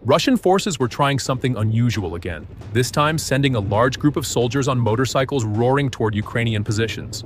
Russian forces were trying something unusual again, this time sending a large group of soldiers on motorcycles roaring toward Ukrainian positions.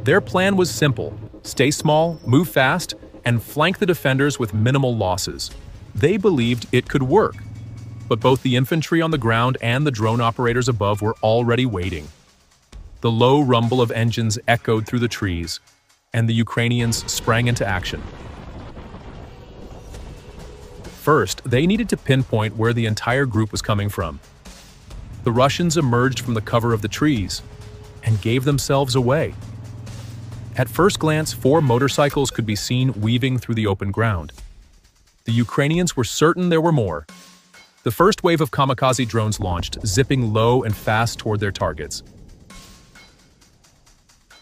Their plan was simple: stay small, move fast, and flank the defenders with minimal losses. They believed it could work, but both the infantry on the ground and the drone operators above were already waiting. The low rumble of engines echoed through the trees, and the Ukrainians sprang into action. First, they needed to pinpoint where the entire group was coming from. The Russians emerged from the cover of the trees and gave themselves away. At first glance, 4 motorcycles could be seen weaving through the open ground. The Ukrainians were certain there were more. The first wave of kamikaze drones launched, zipping low and fast toward their targets.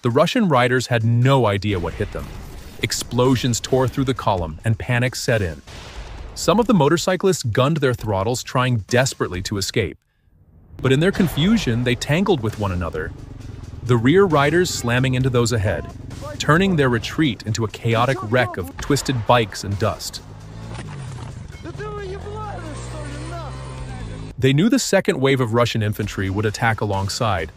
The Russian riders had no idea what hit them. Explosions tore through the column, and panic set in. Some of the motorcyclists gunned their throttles, trying desperately to escape. But in their confusion, they tangled with one another, the rear riders slamming into those ahead, turning their retreat into a chaotic wreck of twisted bikes and dust. They knew the second wave of Russian infantry would attack alongside,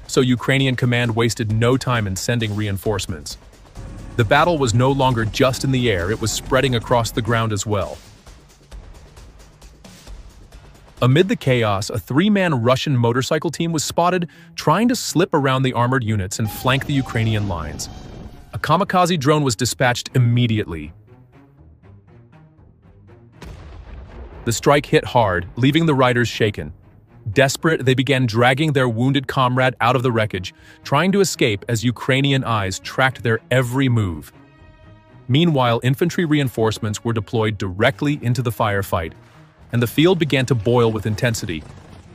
so Ukrainian command wasted no time in sending reinforcements. The battle was no longer just in the air, it was spreading across the ground as well. Amid the chaos, a 3-man Russian motorcycle team was spotted trying to slip around the armored units and flank the Ukrainian lines. A kamikaze drone was dispatched immediately. The strike hit hard, leaving the riders shaken. Desperate, they began dragging their wounded comrade out of the wreckage, trying to escape as Ukrainian eyes tracked their every move. Meanwhile, infantry reinforcements were deployed directly into the firefight, and the field began to boil with intensity.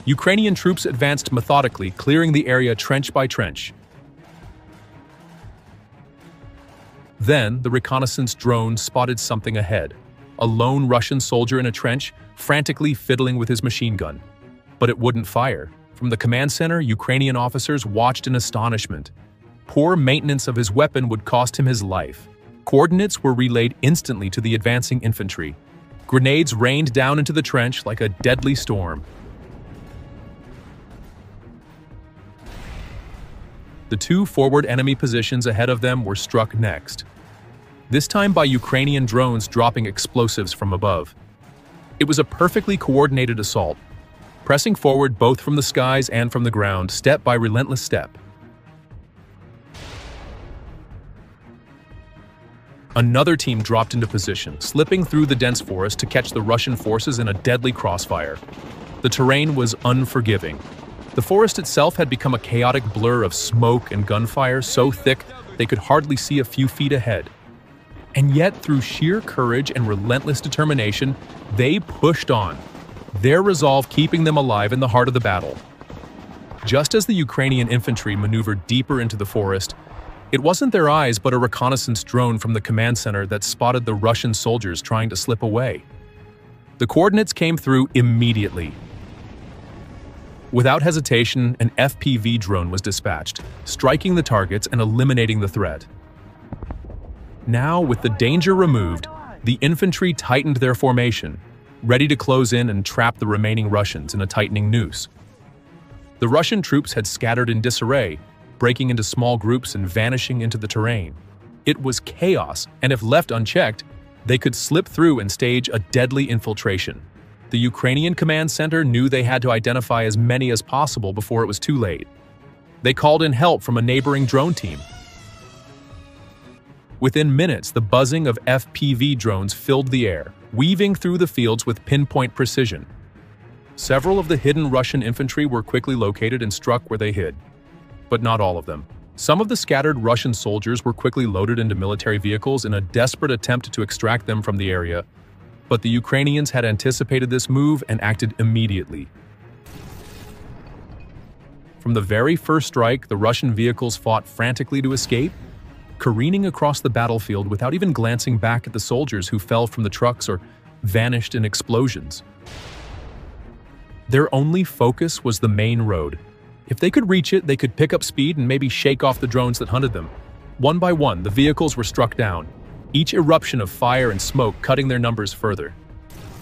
Ukrainian troops advanced methodically, clearing the area trench by trench. Then, the reconnaissance drone spotted something ahead. A lone Russian soldier in a trench, frantically fiddling with his machine gun. But it wouldn't fire. From the command center, Ukrainian officers watched in astonishment. Poor maintenance of his weapon would cost him his life. Coordinates were relayed instantly to the advancing infantry. Grenades rained down into the trench like a deadly storm. The 2 forward enemy positions ahead of them were struck next, this time by Ukrainian drones dropping explosives from above. It was a perfectly coordinated assault, pressing forward both from the skies and from the ground, step by relentless step. Another team dropped into position, slipping through the dense forest to catch the Russian forces in a deadly crossfire. The terrain was unforgiving. The forest itself had become a chaotic blur of smoke and gunfire so thick they could hardly see a few feet ahead. And yet, through sheer courage and relentless determination, they pushed on, their resolve keeping them alive in the heart of the battle. Just as the Ukrainian infantry maneuvered deeper into the forest, it wasn't their eyes but a reconnaissance drone from the command center that spotted the Russian soldiers trying to slip away. The coordinates came through immediately. Without hesitation, an FPV drone was dispatched, striking the targets and eliminating the threat. Now, with the danger removed, the infantry tightened their formation, ready to close in and trap the remaining Russians in a tightening noose. The Russian troops had scattered in disarray, breaking into small groups and vanishing into the terrain. It was chaos, and if left unchecked, they could slip through and stage a deadly infiltration. The Ukrainian command center knew they had to identify as many as possible before it was too late. They called in help from a neighboring drone team. Within minutes, the buzzing of FPV drones filled the air, weaving through the fields with pinpoint precision. Several of the hidden Russian infantry were quickly located and struck where they hid. But not all of them. Some of the scattered Russian soldiers were quickly loaded into military vehicles in a desperate attempt to extract them from the area. But the Ukrainians had anticipated this move and acted immediately. From the very first strike, the Russian vehicles fought frantically to escape, careening across the battlefield without even glancing back at the soldiers who fell from the trucks or vanished in explosions. Their only focus was the main road. If they could reach it, they could pick up speed and maybe shake off the drones that hunted them. One by one, the vehicles were struck down, each eruption of fire and smoke cutting their numbers further.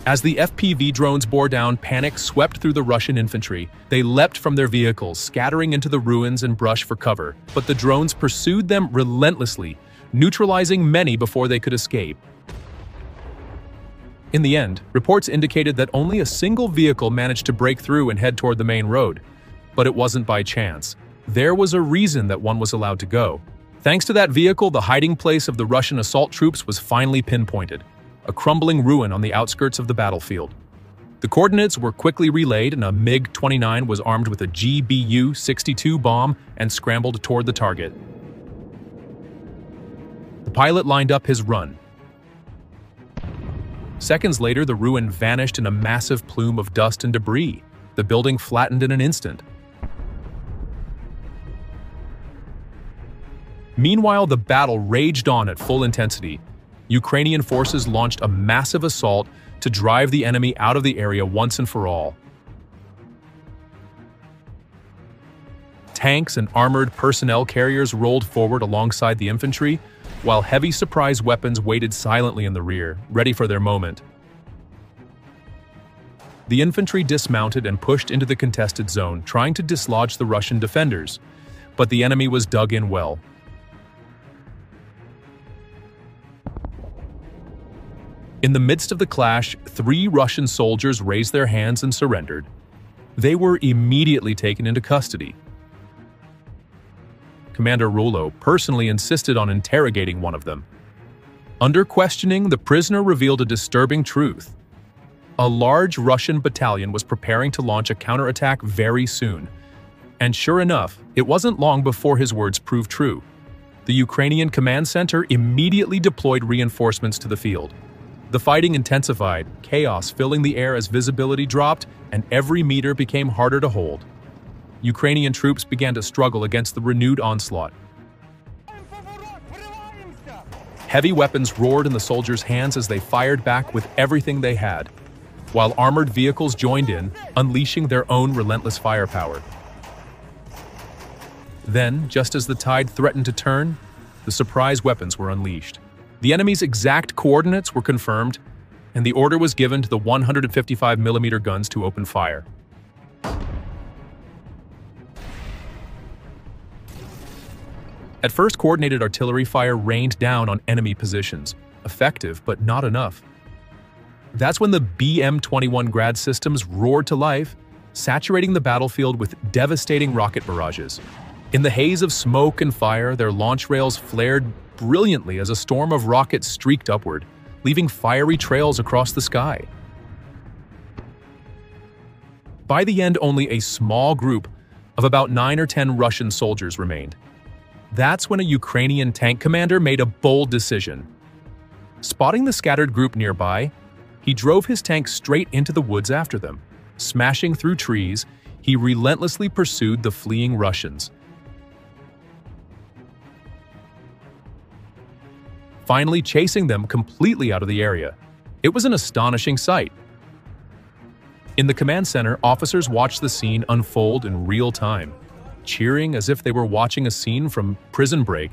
As the FPV drones bore down, panic swept through the Russian infantry. They leapt from their vehicles, scattering into the ruins and brush for cover. But the drones pursued them relentlessly, neutralizing many before they could escape. In the end, reports indicated that only a single vehicle managed to break through and head toward the main road. But it wasn't by chance. There was a reason that one was allowed to go. Thanks to that vehicle, the hiding place of the Russian assault troops was finally pinpointed. A crumbling ruin on the outskirts of the battlefield. The coordinates were quickly relayed, and a MiG-29 was armed with a GBU-62 bomb and scrambled toward the target. The pilot lined up his run. Seconds later, the ruin vanished in a massive plume of dust and debris. The building flattened in an instant. Meanwhile, the battle raged on at full intensity. Ukrainian forces launched a massive assault to drive the enemy out of the area once and for all. Tanks and armored personnel carriers rolled forward alongside the infantry, while heavy surprise weapons waited silently in the rear, ready for their moment. The infantry dismounted and pushed into the contested zone, trying to dislodge the Russian defenders, but the enemy was dug in well. In the midst of the clash, 3 Russian soldiers raised their hands and surrendered. They were immediately taken into custody. Commander Rollo personally insisted on interrogating one of them. Under questioning, the prisoner revealed a disturbing truth. A large Russian battalion was preparing to launch a counterattack very soon. And sure enough, it wasn't long before his words proved true. The Ukrainian command center immediately deployed reinforcements to the field. The fighting intensified, chaos filling the air as visibility dropped, and every meter became harder to hold. Ukrainian troops began to struggle against the renewed onslaught. Heavy weapons roared in the soldiers' hands as they fired back with everything they had, while armored vehicles joined in, unleashing their own relentless firepower. Then, just as the tide threatened to turn, the surprise weapons were unleashed. The enemy's exact coordinates were confirmed, and the order was given to the 155mm guns to open fire. At first, coordinated artillery fire rained down on enemy positions, effective but not enough. That's when the BM-21 Grad systems roared to life, saturating the battlefield with devastating rocket barrages. In the haze of smoke and fire, their launch rails flared brilliantly as a storm of rockets streaked upward, leaving fiery trails across the sky. By the end, only a small group of about 9 or 10 Russian soldiers remained. That's when a Ukrainian tank commander made a bold decision. Spotting the scattered group nearby, he drove his tank straight into the woods after them. Smashing through trees, he relentlessly pursued the fleeing Russians. Finally chasing them completely out of the area. It was an astonishing sight. In the command center, officers watched the scene unfold in real time, cheering as if they were watching a scene from Prison Break.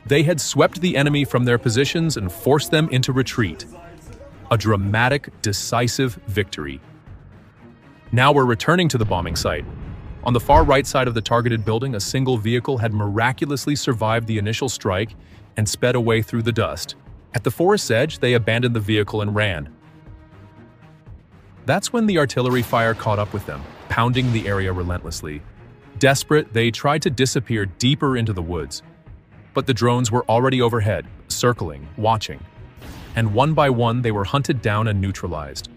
They had swept the enemy from their positions and forced them into retreat. A dramatic, decisive victory. Now we're returning to the bombing site. On the far right side of the targeted building, a single vehicle had miraculously survived the initial strike and sped away through the dust. At the forest's edge, they abandoned the vehicle and ran. That's when the artillery fire caught up with them, pounding the area relentlessly. Desperate, they tried to disappear deeper into the woods. But the drones were already overhead, circling, watching. And one by one, they were hunted down and neutralized.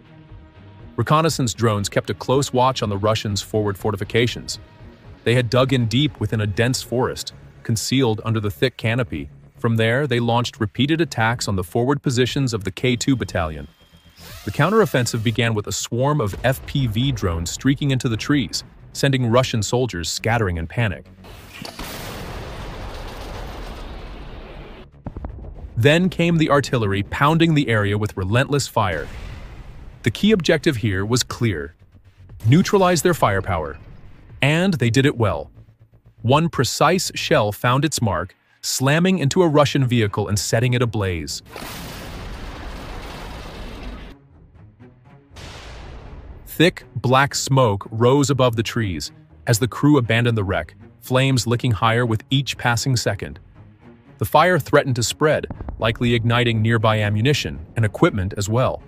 Reconnaissance drones kept a close watch on the Russians' forward fortifications. They had dug in deep within a dense forest, concealed under the thick canopy. From there, they launched repeated attacks on the forward positions of the K2 battalion. The counteroffensive began with a swarm of FPV drones streaking into the trees, sending Russian soldiers scattering in panic. Then came the artillery, pounding the area with relentless fire. The key objective here was clear: neutralize their firepower. And they did it well. One precise shell found its mark, slamming into a Russian vehicle and setting it ablaze. Thick, black smoke rose above the trees as the crew abandoned the wreck, flames licking higher with each passing second. The fire threatened to spread, likely igniting nearby ammunition and equipment as well.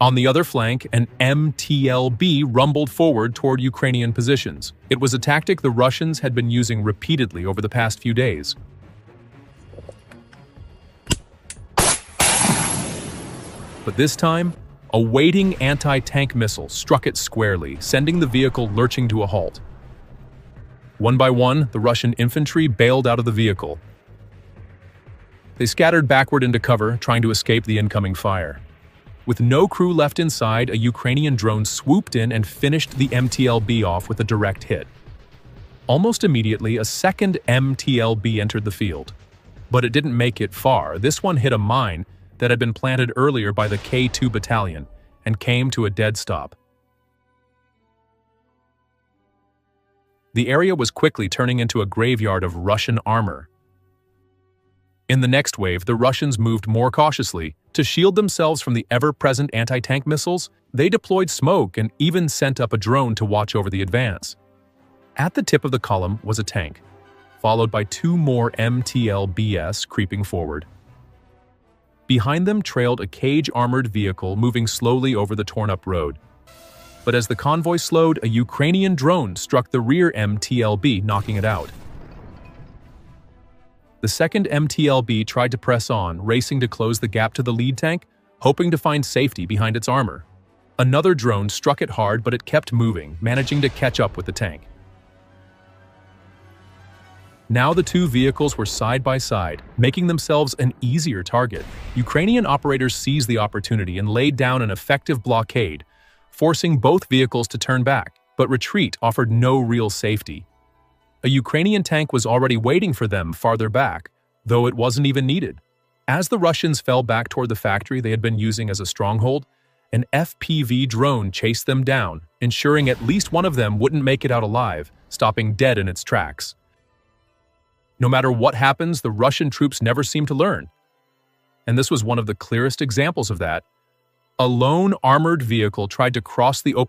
On the other flank, an MTLB rumbled forward toward Ukrainian positions. It was a tactic the Russians had been using repeatedly over the past few days. But this time, a waiting anti-tank missile struck it squarely, sending the vehicle lurching to a halt. One by one, the Russian infantry bailed out of the vehicle. They scattered backward into cover, trying to escape the incoming fire. With no crew left inside, a Ukrainian drone swooped in and finished the MTLB off with a direct hit. Almost immediately, a second MTLB entered the field. But it didn't make it far. This one hit a mine that had been planted earlier by the K2 battalion and came to a dead stop. The area was quickly turning into a graveyard of Russian armor. In the next wave, the Russians moved more cautiously. To shield themselves from the ever-present anti-tank missiles, they deployed smoke and even sent up a drone to watch over the advance. At the tip of the column was a tank, followed by two more MTLBs creeping forward. Behind them trailed a cage-armored vehicle moving slowly over the torn-up road. But as the convoy slowed, a Ukrainian drone struck the rear MTLB, knocking it out. The second MTLB tried to press on, racing to close the gap to the lead tank, hoping to find safety behind its armor. Another drone struck it hard, but it kept moving, managing to catch up with the tank. Now the two vehicles were side by side, making themselves an easier target. Ukrainian operators seized the opportunity and laid down an effective blockade, forcing both vehicles to turn back, but retreat offered no real safety. A Ukrainian tank was already waiting for them farther back, though it wasn't even needed. As the Russians fell back toward the factory they had been using as a stronghold, an FPV drone chased them down, ensuring at least one of them wouldn't make it out alive, stopping dead in its tracks. No matter what happens, the Russian troops never seem to learn. And this was one of the clearest examples of that. A lone armored vehicle tried to cross the open